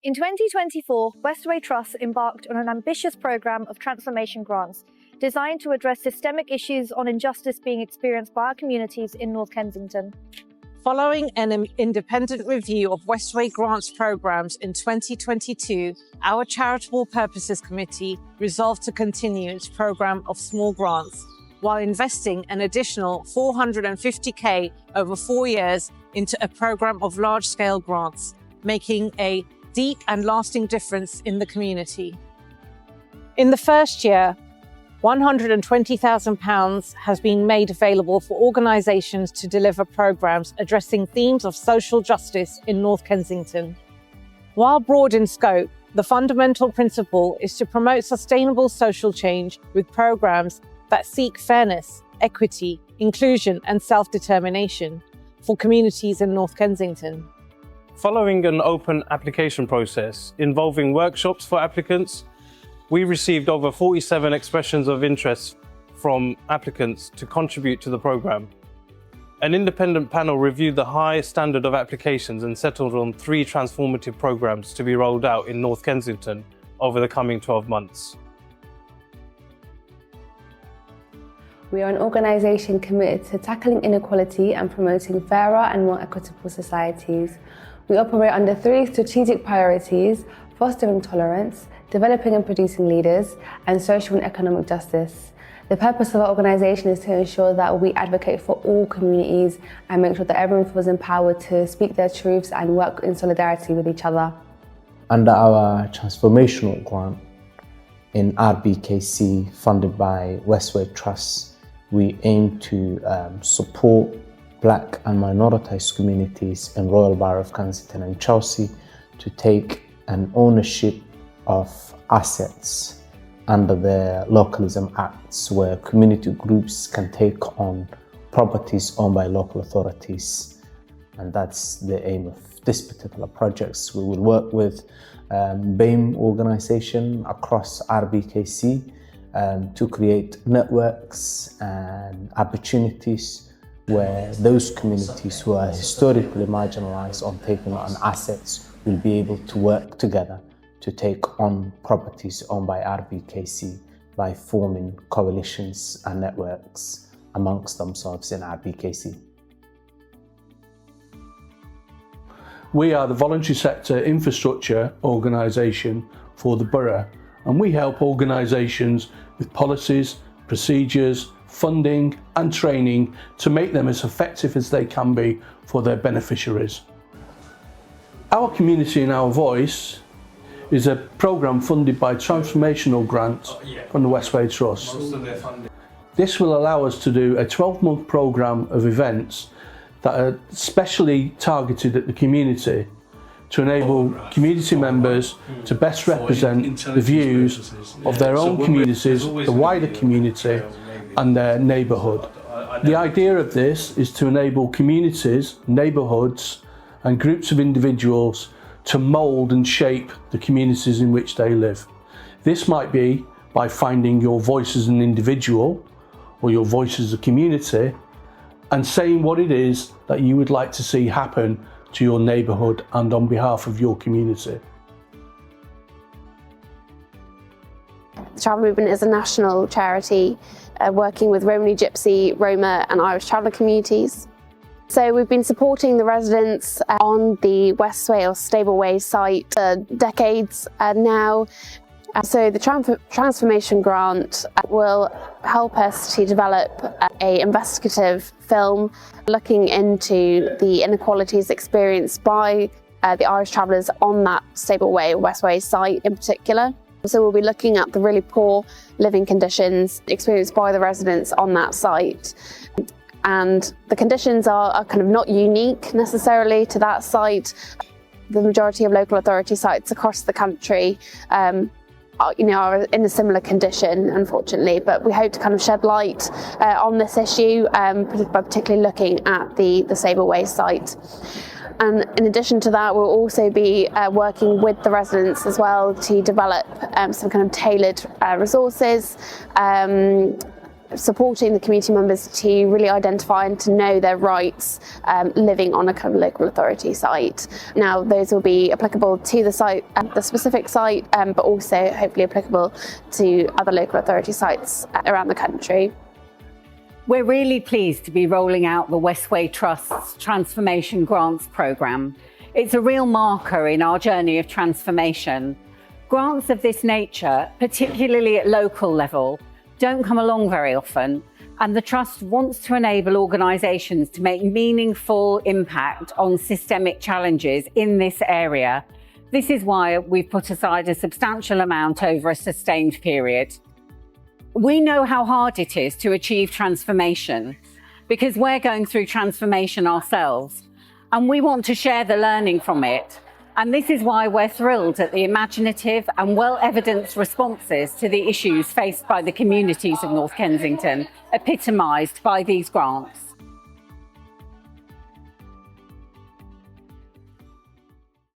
In 2024, Westway Trust embarked on an ambitious programme of transformation grants designed to address systemic issues on injustice being experienced by our communities in North Kensington. Following an independent review of Westway Grants programmes in 2022, our Charitable Purposes Committee resolved to continue its programme of small grants while investing an additional $450,000 over 4 years into a programme of large-scale grants, making a deep and lasting difference in the community. In the first year, £120,000 has been made available for organisations to deliver programmes addressing themes of social justice in North Kensington. While broad in scope, the fundamental principle is to promote sustainable social change with programmes that seek fairness, equity, inclusion and self-determination for communities in North Kensington. Following an open application process involving workshops for applicants, we received over 47 expressions of interest from applicants to contribute to the programme. An independent panel reviewed the high standard of applications and settled on 3 transformative programmes to be rolled out in North Kensington over the coming 12 months. We are an organisation committed to tackling inequality and promoting fairer and more equitable societies. We operate under 3 strategic priorities: fostering tolerance, developing and producing leaders, and social and economic justice. The purpose of our organisation is to ensure that we advocate for all communities and make sure that everyone feels empowered to speak their truths and work in solidarity with each other. Under our transformational grant in RBKC funded by Westway Trust, we aim to support Black and minoritized communities in Royal Borough of Kensington and Chelsea to take an ownership of assets under the Localism Acts, where community groups can take on properties owned by local authorities. And that's the aim of this particular project. We will work with BAME organisation across RBKC to create networks and opportunities where those communities who are historically marginalised on taking on assets will be able to work together to take on properties owned by RBKC by forming coalitions and networks amongst themselves in RBKC. We are the voluntary sector infrastructure organisation for the borough, and we help organisations with policies, procedures, funding and training to make them as effective as they can be for their beneficiaries. Our Community and Our Voice is a programme funded by transformational grants from the Westway Trust. This will allow us to do a 12-month programme of events that are specially targeted at the community to enable community members to best represent the views of their own communities, the wider community and their neighbourhood. The idea of this is to enable communities, neighbourhoods and groups of individuals to mould and shape the communities in which they live. This might be by finding your voice as an individual or your voice as a community and saying what it is that you would like to see happen to your neighbourhood and on behalf of your community. The Travel Movement is a national charity working with Romany, Gypsy, Roma and Irish traveller communities. So we've been supporting the residents on the Westway or Stableway site for decades now. So the Transformation Grant will help us to develop an investigative film looking into the inequalities experienced by the Irish travellers on that Stableway or Westway site in particular. So we'll be looking at the really poor living conditions experienced by the residents on that site. And the conditions are kind of not unique necessarily to that site. The majority of local authority sites across the country are in a similar condition, unfortunately, but we hope to kind of shed light on this issue by particularly looking at the Stableway site. And in addition to that, we'll also be working with the residents as well to develop some kind of tailored resources supporting the community members to really identify and to know their rights living on a kind of local authority site. Now, those will be applicable to the site, the specific site, but also hopefully applicable to other local authority sites around the country. We're really pleased to be rolling out the Westway Trust's Transformation Grants programme. It's a real marker in our journey of transformation. Grants of this nature, particularly at local level, don't come along very often, and the Trust wants to enable organisations to make meaningful impact on systemic challenges in this area. This is why we've put aside a substantial amount over a sustained period. We know how hard it is to achieve transformation because we're going through transformation ourselves, and we want to share the learning from it. And this is why we're thrilled at the imaginative and well-evidenced responses to the issues faced by the communities of North Kensington, epitomised by these grants.